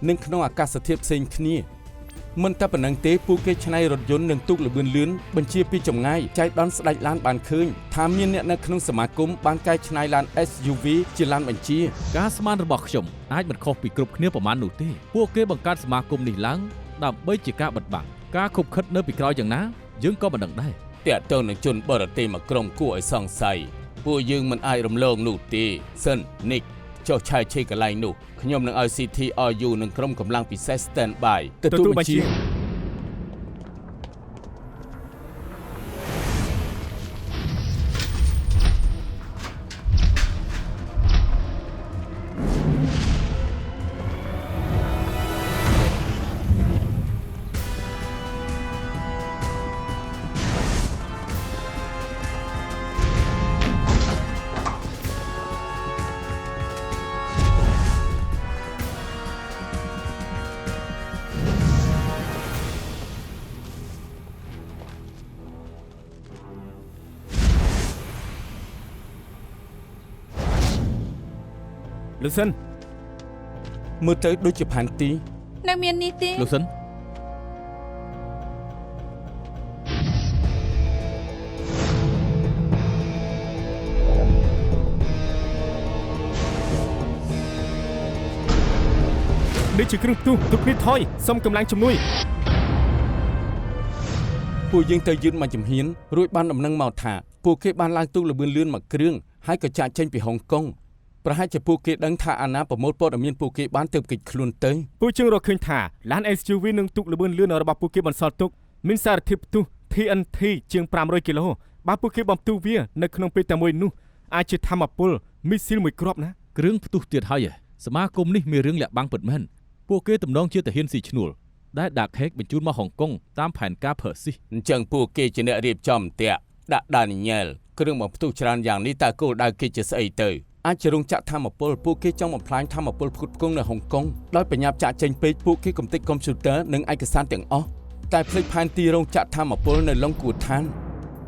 និងក្នុងអាកាសធាតុផ្សេងគ្នាមិនតែប៉ុណ្ណឹងទេពួកគេឆ្នៃរថយន្តនិងទូកល្បឿនលឿនបញ្ជាពីចម្ងាយចែកដន្យស្ដេចឡានបានឃើញថាមានអ្នកនៅក្នុងសមាគមបានកែច្នៃឡាន SUV ជាឡានបញ្ជា ការស្មានរបស់ខ្ញុំអាចមិនខុសពីគ្រប់គ្នាប្រមាណនោះទេពួកគេបង្កើតសមាគមនេះឡើងដើម្បីជាការបិទបាំងការខុបខិតនៅពីក្រោយយ៉ាងណាយើងក៏មិនដឹងដែរ តាក់ទងនឹងជនបរទេសមួយក្រុមគួរឲ្យសង្ស័យពួកយើងមិនអាចរំលងនោះទេសិននិកចុះឆាយឆេកន្លែងនោះខ្ញុំនឹងឲ្យ CTRU និងក្រុមកម្លាំងពិសេស stand by ទទួលបញ្ជា លោកសិន មើលទៅដូចជាផានទី នៅមាននេះទេ លោកសិន នេះជាគ្រឿងផ្ទុះទុកគ្នាថយសុំកម្លាំងជំនួយ ពួកយើងទៅយឺតមកចំហៀនរួចបានដំណឹងមកថាពួកគេបានឡើងទូកលបឿនលឿនមកគ្រឿងហើយក៏ចាក់ចេញពីហុងកុងប្រហែលជាពួកគេដឹងថាអាណាប្រមូលព័ត៌មានពួកគេបានទើបគេចខ្លួនទៅ ពួកយើងរកឃើញថាឡាន SUV និងទូកលបឿនលឿនរបស់ពួកគេបន្សល់ទុកមានសារធាតុផ្ទុះ TNT ជាង500គីឡូបើពួកគេបំផ្ទុះវានៅក្នុងពេលតែមួយនោះអាចជាធម្មពលមីស៊ីលមួយគ្រាប់ណា គ្រឿងផ្ទុះទៀតហើយសមាគមនេះមានរឿងលាក់បាំងពិតមែនពួកគេទំនងជាទាហានស៊ីឈ្នួលដែលដាក់ខេកបញ្ជូនមកហុងកុងតាមផែនការផឺស៊ី អញ្ចឹងពួកគេជាអ្នករៀបចំតាក់ដាក់ដានីញ៉ែលគ្រឿងបំផ្ទុះច្រើនយ៉ាងនេះតើគោលដៅគេជាស្អីទៅអាចជារោងចក្រធម្មពលពួកគេចង់បំផ្លាញធម្មពលផ្គត់ផ្គង់នៅហុងកុងដោយបញ្ញាប់ចាក់ចេញពេកពួកគេកំទេចកុំព្យូទ័រនិងឯកសារទាំងអស់តែភ្លេចផែនទីរោងចក្រធម្មពលនៅឡុងគួឋាន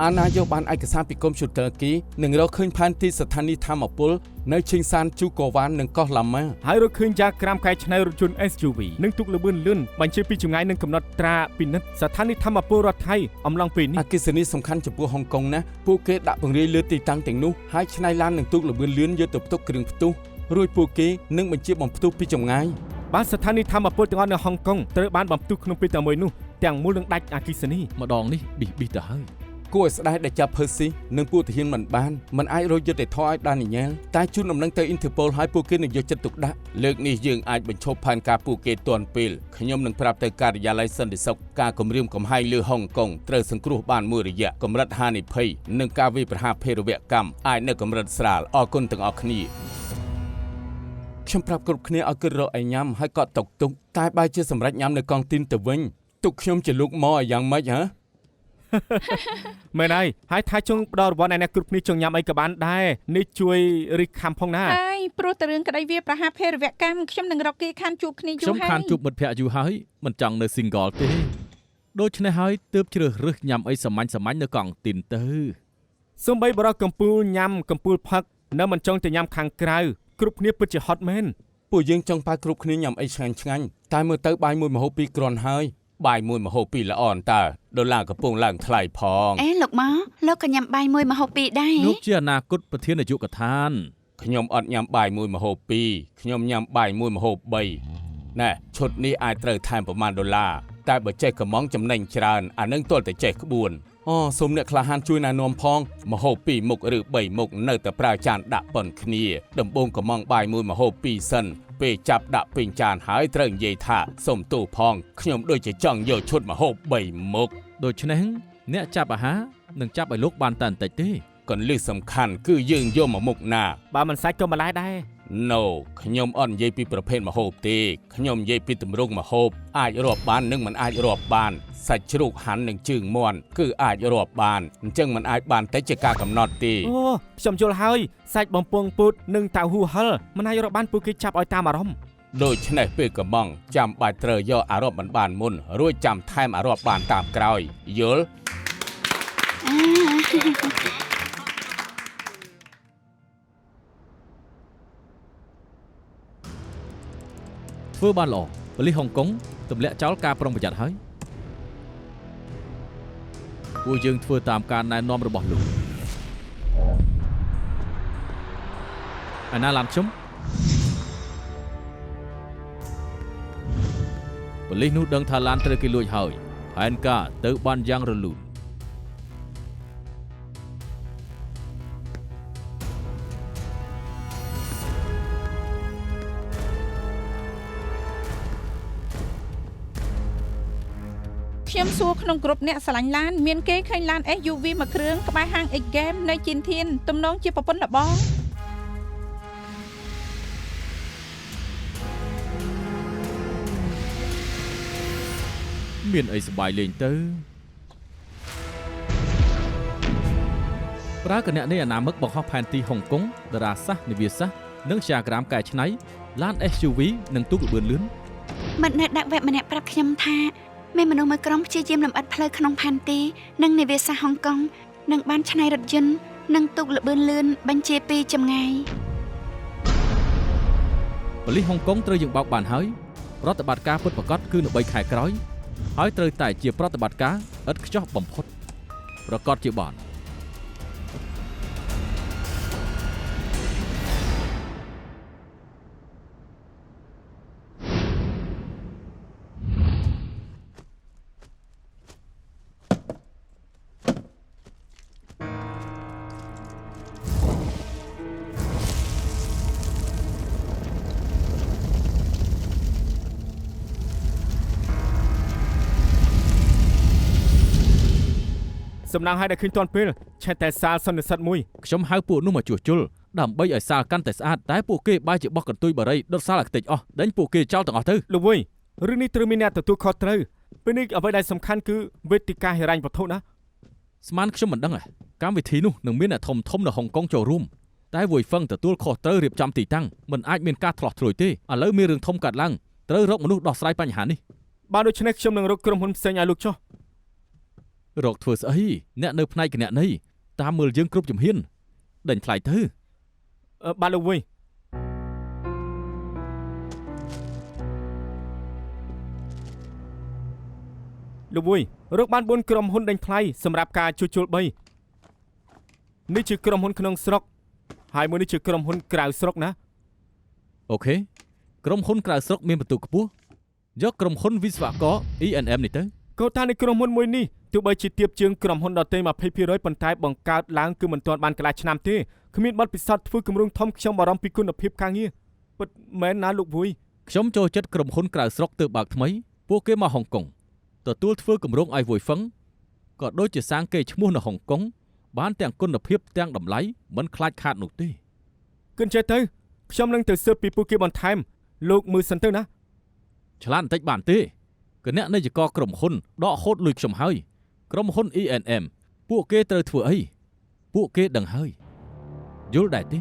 អាណាយកបានឯកសារពីកុំព្យូទ័រគេនឹងរកឃើញផែនទីស្ថានីយ៍ធម្មពលនៅឈិងសានជូកូវ៉ាននិងកោះឡាម៉ា ហើយរកឃើញយ៉ាក្រាមកែច្នៃរថយន្ត SUV និងទូកលបឿនលឿនបញ្ជាពីចម្ងាយនិងកំណត់ត្រាពិនិត្យស្ថានីយ៍ធម្មពលរដ្ឋថៃអំឡុងពេលនេះ អគិសនីសំខាន់ចំពោះហុងកុងណាពួកគេដាក់ពង្រាយលើទីតាំងទាំងនោះហើយឆ្នៃឡាននិងទូកលបឿនលឿនយកទៅផ្ទុកគ្រឿងផ្ទុះរួចពួកគេនឹងបញ្ជាបំផ្ទុះពីចម្ងាយ បានស្ថានីយ៍ធម្មពលទាំងអស់នៅហុងកុងត្រូវបានបំផ្ទុះក្នុងពេលតែមួយនោះទាំងមូលនឹងដាច់អគ្គិសនី ម្ដងនេះប៊ីទៅហើយ គួរឲ្យស្ដាយដែលចាប់ផឺស៊ីនិងពួកទាហានមិនអាចរកយុត្តិធម៌ឲ្យដានីញ៉ែលតែជូនដំណឹងទៅអ៊ីនធឺប៉ូលឲ្យពួកគេនឹងយកចិត្តទុកដាក់លើកនេះយើងអាចបញ្ឈប់ផែនការពួកគេទាន់ពេលខ្ញុំនឹងប្រាប់ទៅការិយាល័យសន្តិសុខការគម្រាមកំហែងលើហុងកុងត្រូវសង្គ្រោះបានមួយរយៈកម្រិតហានិភ័យនិងការវាយប្រហារភេរវកម្មអាចនៅកម្រិតស្រាលអរគុណទាំងអស់គ្នាខ្ញុំប្រាប់គ្រប់គ្នាឲ្យគិតរកឲ្យញ៉ាំហើយកត់ទុកតែបែរជាសម្រេចញ៉ាំនៅកង់ទីនទៅវិញទុកខ្ញុំជាលោកមកឲ្យយ៉ាងម៉េចហ៎ មែនហើយថាចង់ផ្ដល់រង្វាន់ឲ្យអ្នកគ្រប់គ្នាចង់ញ៉ាំអីក៏បានដែរនេះជួយរិះខំផងណា ហើយព្រោះតែរឿងក្តីវាប្រហារភេរវកម្មខ្ញុំនឹងរកគេខានជួបគ្នាយូរ ខ្ញុំ ហើយ ខានជួបមិត្តភក្តិយូរហើយមិនចង់នៅ single ទេដូច្នេះហើយទើបជ្រើសរើសញ៉ាំអីសាមញ្ញនៅកង់ទីនទៅ សូម្បីបរិះកំពូលញ៉ាំកំពូលផឹកនៅមិនចង់ទៅញ៉ាំខាងក្រៅគ្រប់គ្នាពិតជាហត់មែន ពួកយើងចង់ប៉ាគ្រប់គ្នាញ៉ាំអីឆ្ងាញ់តែមើលទៅបាយមួយម្ហូបពីរគ្រាន់ហើយបាយមួយម្ហូបពីរល្អអន្តើដុល្លារកំពុងឡើងថ្លៃផង អេលោកមកលោកក៏ញ៉ាំបាយមួយម្ហូបពីរដែរ លោកជាអនាគតប្រធាននាយកដ្ឋាន ខ្ញុំអត់ញ៉ាំបាយមួយម្ហូបពីរខ្ញុំញ៉ាំបាយមួយម្ហូប3ណែឈុតនេះអាចត្រូវថែមប្រមាណដុល្លារតែបើចេះកំងចំណេញច្រើនអានឹងទាល់តែចេះក្បួនអូសូមអ្នកក្លាហានជួយណែនាំផងម្ហូប2មុខឬ3មុខនៅតែប្រើចានដាក់ប៉ុនគ្នាដំបូងកំងបាយមួយម្ហូប2សិនពេលចាប់ដាក់ពេញចានហើយត្រូវនិយាយថាសូមទោសផងខ្ញុំដូចជាចង់យកឈុតម្ហូប3មុខ ដូច្នេះអ្នកចាប់អាហារនឹងចាប់ឲ្យលោកបានតែបន្តិចទេ កន្លឹះសំខាន់គឺយើងយកមកមុខណា បើមិនសាច់ក៏ម្លែដែរ No ខ្ញុំអត់និយាយពីប្រភេទម្ហូបទេខ្ញុំនិយាយពីទម្រង់ម្ហូបអាចរាប់បាននិងមិនអាចរាប់បានសាច់ជ្រូកហាន់និងជើងមាន់គឺអាចរាប់បានអញ្ចឹងមិនអាចបានតែជាការកំណត់ទេ អូខ្ញុំយល់ហើយសាច់បំពងពូតនិងតៅហ៊ូហិលមិនអាចរកបានពួកគេចាប់ឲ្យតាមអារម្មណ៍ ដូច្នេះពេលកំងចាំបាច់ត្រូវយកអារម្មណ៍មិនបានមុនរួចចាំថែមអារម្មណ៍បានតាមក្រោយយល់ ធ្វើបានល្អប៉ូលីសហុងកុងទម្លាក់ចោលការប្រុងប្រយ័ត្នហើយពួកយើងធ្វើតាមការណែនាំរបស់លោកអាណាឡានខ្ញុំប៉ូលីសនោះដឹងថាឡានត្រូវគេលួចហើយផែនការទៅបានយ៉ាងរលូន ខ្ញុំសួរក្នុងក្រុមអ្នកស្រឡាញ់ឡានមានគេឃើញឡាន SUV មួយគ្រឿងក្បែរហាង X Game នៅជីនធានទំនងជាប្រពន្ធលបង មានអីសប្បាយលេងទៅប្រើគណៈនៃអនាមិកបង្ហោះផែនទីហុងកុងតារាសាស្ត្រនិវាសសាស្ត្រនិងជាក្រាមកែច្នៃឡាន SUV និងទូកល្បឿនលឿន មិត្តនៅដាក់វេបម្នាក់ប្រាប់ខ្ញុំថាមានមនុស្សមួយក្រុមព្យាយាមលំអិតផ្លូវក្នុងផែនទីនិងនិវាសសាស្ត្រហុងកុងនិងបានច្នៃរថយន្តនិងទូកល្បឿនលឿនបញ្ជាពីចម្ងាយ ប៉ូលីសហុងកុងត្រូវយើងបោកបានហើយប្រតិបត្តិការពិតប្រាកដគឺនៅ3ខែក្រោយហើយត្រូវតែជាប្រតិបត្តិការឥតខ្ចោះបំផុតប្រកាសជាបានសំណាងឲ្យតែឃើញតាន់ពេលឆែកតែសាលសន្និសិទមួយ ខ្ញុំហៅពួកនោះមកជួសជុលដើម្បីឲ្យសាលកាន់តែស្អាតតែពួកគេបែរជាបោះកន្ទុយបារីដុតសាលអាខ្ទេចអស់ដេញពួកគេចោលទាំងអស់ទៅ លោកវុយរឿងនេះត្រូវមានអ្នកទទួលខុសត្រូវពេលនេះអ្វីដែលសំខាន់គឺវេទិកាហិរញ្ញវត្ថុណា ស្មានខ្ញុំមិនដឹងទេកម្មវិធីនោះនឹងមានអ្នកធំនៅហុងកុងចូលរួមតែវុយហ្វឹងទទួលខុសត្រូវរៀបចំទីតាំងមិនអាចមានការឆ្លោះជ្រួយទេឥឡូវមានរឿងធំកើតឡើងត្រូវរកមនុស្សដោះស្រាយបញ្ហានេះ បើដូច្នេះខ្ញុំនឹងរកក្រុមហ៊ុនផ្សេងឲ្យលោកចុះ រកធ្វើស្អីអ្នកនៅផ្នែកគណនេយ្យតាមមើលយើងគ្រប់ជំហានដេញថ្លៃទៅ បាទលោកវុយលោកវុយរកបាន4ក្រុមហ៊ុនដេញថ្លៃសម្រាប់ការជួសជុល3នេះជាក្រុមហ៊ុនក្នុងស្រុកហើយមួយនេះជាក្រុមហ៊ុនក្រៅស្រុកណា អូខេក្រុមហ៊ុនក្រៅស្រុកមានបន្ទុកខ្ពស់យកក្រុមហ៊ុនវិស្វករ E&M នេះទៅ កូតានៃក្រុមហ៊ុនមួយនេះទោះបីជាទៀបជាងក្រុមហ៊ុនដតេ 20% ប៉ុន្តែបង្កើតឡើងគឺមិនទាន់បានកន្លះឆ្នាំទេគ្មានបទពិសោធន៍ធ្វើគម្រោងធំខ្ញុំបារម្ភពីគុណភាពការងារពិតមែនណាលោកវុយ ខ្ញុំចូលចិត្តក្រុមហ៊ុនក្រៅស្រុកទើបបើកថ្មីពួកគេមកហុងកុងទទួលធ្វើគម្រោងឲ្យវុយហ្វឹងក៏ដូចជាសាងកេរ្តិ៍ឈ្មោះនៅហុងកុងបានទាំងគុណភាពទាំងតម្លៃមិនខ្លាចខាតនោះទេ គិនចេះទៅខ្ញុំនឹងទៅស៊ើបពីពួកគេបន្ថែមលោកមើលសិនទៅណា ឆ្លាតបន្តិចបានទេគណៈនាយកក្រុមហ៊ុនដកហូតលុយខ្ញុំហើយក្រុមហ៊ុន E&M ពួកគេត្រូវធ្វើអីពួកគេដឹងហើយយល់ដែរទេ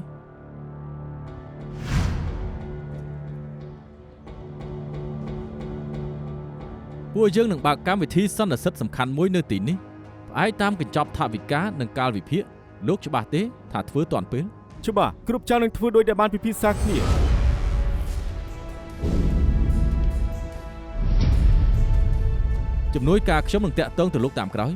ពួកយើងនឹងបើកកម្មវិធីសន្និសីទសំខាន់មួយនៅទីនេះផ្អែកតាមកញ្ចប់ថវិកានិងកាលវិភាគលោកច្បាស់ទេថាធ្វើទាន់ពេល ច្បាស់គ្រប់ចៅនឹងធ្វើដោយដែលបានពិភាក្សាគ្នា ជំនួយការខ្ញុំនឹងតាក់ទងទៅលោកតាមក្រោយ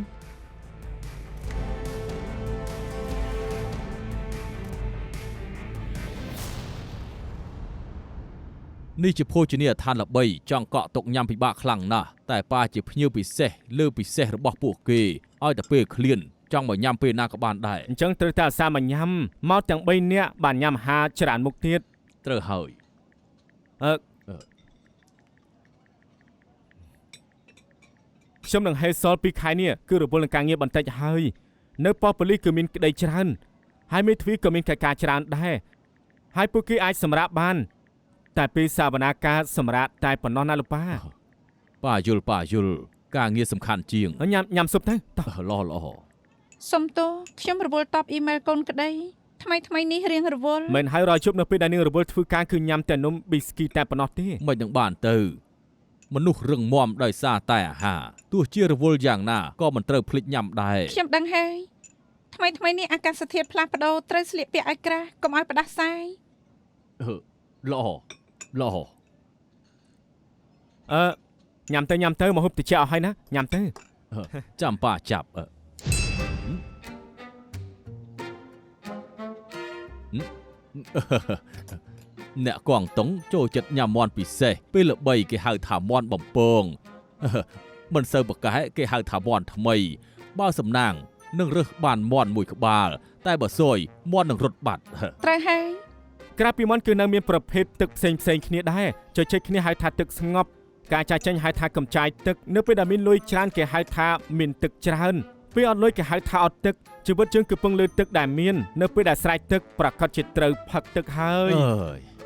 នេះជាភោជនីយដ្ឋានល្បីចង់កក់តុកញ៉ាំពិបាកខ្លាំងណាស់តែប៉ាជាភ្ញៀវពិសេសលើពិសេសរបស់ពួកគេឲ្យតែពេលឃ្លានចង់មកញ៉ាំពេលណាក៏បានដែរ អញ្ចឹងត្រូវតែអាសាមកញ៉ាំមកទាំង3នាក់បានញ៉ាំអាហារច្រើនមុខទៀត ត្រូវហើយ ខ្ញុំនឹងហេសលពីខែនេះគឺរវល់នឹងការងារបន្តិចហើយនៅប៉ុស្តិ៍ប៉ូលីសគឺមានក្តីច្រើនហើយមេធាវីក៏មានកិច្ចការច្រើនដែរហើយពួកគេអាចសម្រាប់បានតែពេលសវនាការសម្រាប់តែប៉ុណ្ណោះណាលោកប៉ា ប៉ាយល់ការងារសំខាន់ជាង ញ៉ាំស៊ុបទៅតោះ ល្អ សុំទោសខ្ញុំរវល់តបអ៊ីមែលកូនក្តីថ្មីនេះរៀងរវល់ មិនហើយរយជប់នៅពេលដែលនាងរវល់ធ្វើការគឺញ៉ាំតែនំប៊ីស្គីតែប៉ុណ្ណោះទេ មិននឹងបានទៅមនុស្សរឹងមាំដោយសារតែអាហារទោះជារវល់យ៉ាងណាក៏មិនត្រូវភ្លេចញ៉ាំដែរ ខ្ញុំដឹងហើយថ្មីនេះអាកាសធាតុផ្លាស់ប្ដូរត្រូវស្លៀកពាក់ឲ្យក្រាស់កុំឲ្យផ្ដាសាយ ល្អ ញ៉ាំទៅមកហូបតិចឲ្យហើយណាញ៉ាំទៅ ចាំប៉ាចាប់អ្នកកងតុងចូលចិត្តញ៉ាំមាន់ពិសេសពេលល្បីគេហៅថាមាន់បំពងមិនសូវប្រកែកគេហៅថាមាន់ថ្មីបើសំណាងនឹងរើសបានមាន់មួយក្បាលតែបើសួយមាន់នឹងរត់បាត់ ត្រូវហើយ ក្រៅពីមាន់គឺនៅមានប្រភេទទឹកផ្សេងគ្នាដែរជជែកគ្នាហៅថាទឹកស្ងប់ការចាស់ចាញ់ហៅថាកំចាយទឹកនៅពេលដែលមានលុយច្រើនគេហៅថាមានទឹកច្រើនពេលអត់លុយគេហៅថាអត់ទឹកជីវិតយើងគឺពឹងលើទឹកដែលមាននៅពេលដែលស្រែកទឹកប្រកាសជាត្រូវផឹកទឹកហើយ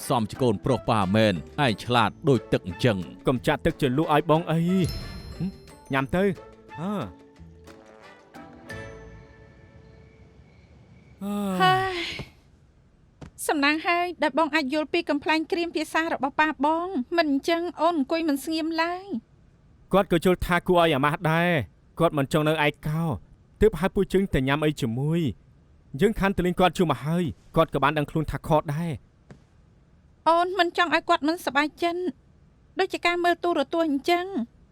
សំជាកូនប្រុសប៉ាមែនឯងឆ្លាតដូចទឹកអញ្ចឹង កុំចាក់ទឹកជាលក់ឲ្យបងអីញ៉ាំទៅហើយ សំណាងហើយដែលបងអាចយល់ពីកំ pl ែងក្រៀមភាសារបស់ប៉ាបងមិនអញ្ចឹងអូនអង្គុយមិនស្ងៀមឡើយ គាត់ក៏ជល់ថាគួរឲ្យអាម៉ាស់ដែរគាត់មិនចង់នៅឯកោទើបហៅពួកជើងទៅញ៉ាំអីជាមួយយើងខាន់ទៅលេងគាត់ជួមកហើយគាត់ក៏បានដឹងខ្លួនថាខកដែរ អូនមិនចង់ឲ្យគាត់មិនសប្បាយចិត្តដូចជាការមើលទូរទស្សន៍អញ្ចឹង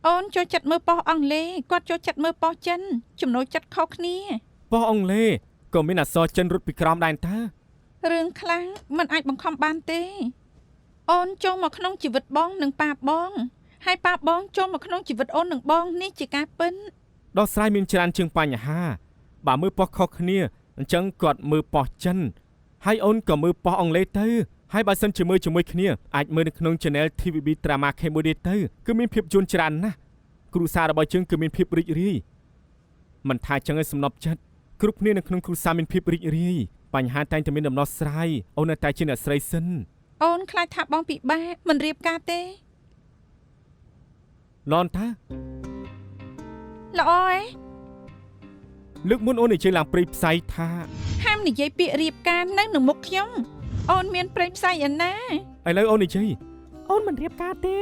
អូនចូលចិត្តមើលប៉ុស្តិ៍អង់គ្លេសគាត់ចូលចិត្តមើលប៉ុស្តិ៍ចិនចំណូលចិត្តខុសគ្នា ប៉ុស្តិ៍អង់គ្លេសក៏មានអក្សរចិនរត់ពីក្រោមដែរតើ រឿងខ្លាំងមិនអាចបង្ខំបានទេអូនចូលមកក្នុងជីវិតបងនិងប៉ាបងហើយប៉ាបងចូលមកក្នុងជីវិតអូននិងបងនេះជាការពិន ដោះស្រាយមានច្រើនជាងបញ្ហាបើមើលប៉ុស្តិ៍ខុសគ្នាអញ្ចឹងគាត់មើលប៉ុស្តិ៍ចិនហើយអូនក៏មើលប៉ុស្តិ៍អង់គ្លេសទៅហើយបើសិនជាមើលជាមួយគ្នាអាចមើលនៅក្នុង Channel TVB Drama Cambodia ទៅគឺមានភាពយន្តច្រើនណាស់គ្រួសាររបស់យើងគឺមានភាពរីករាយមិនថាចឹងឯងសំណប់ចិត្តគ្រប់គ្នានៅក្នុងគ្រួសារមានភាពរីករាយបញ្ហាតែងតែមានដំណោះស្រាយអូននៅតែជាអ្នកស្រីសិន អូនខ្លាចថាបងពិបាកមិនរៀបការទេ លន់តា ល្អឯង លើកមុនអូននិយាយឡើងព្រៃផ្សៃថា ហាមនិយាយពាក្យរៀបការនៅនឹងមុខខ្ញុំអូនមានព្រៃផ្សៃឯណា ឥឡូវអូននិយាយ អូនមិនរៀបការទេ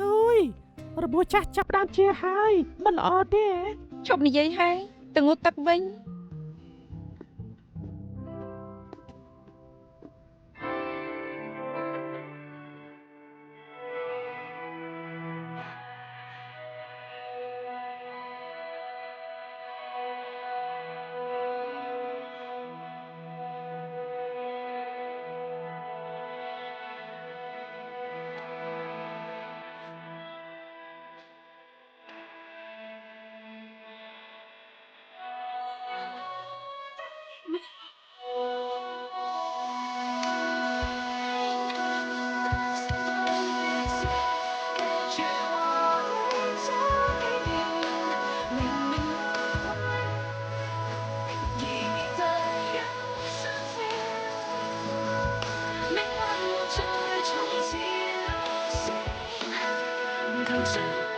ហើយរបួសចាស់ចាប់ដើមជាហើយមិនល្អទេ ឈប់និយាយហើយទៅងូតទឹកវិញ 投身。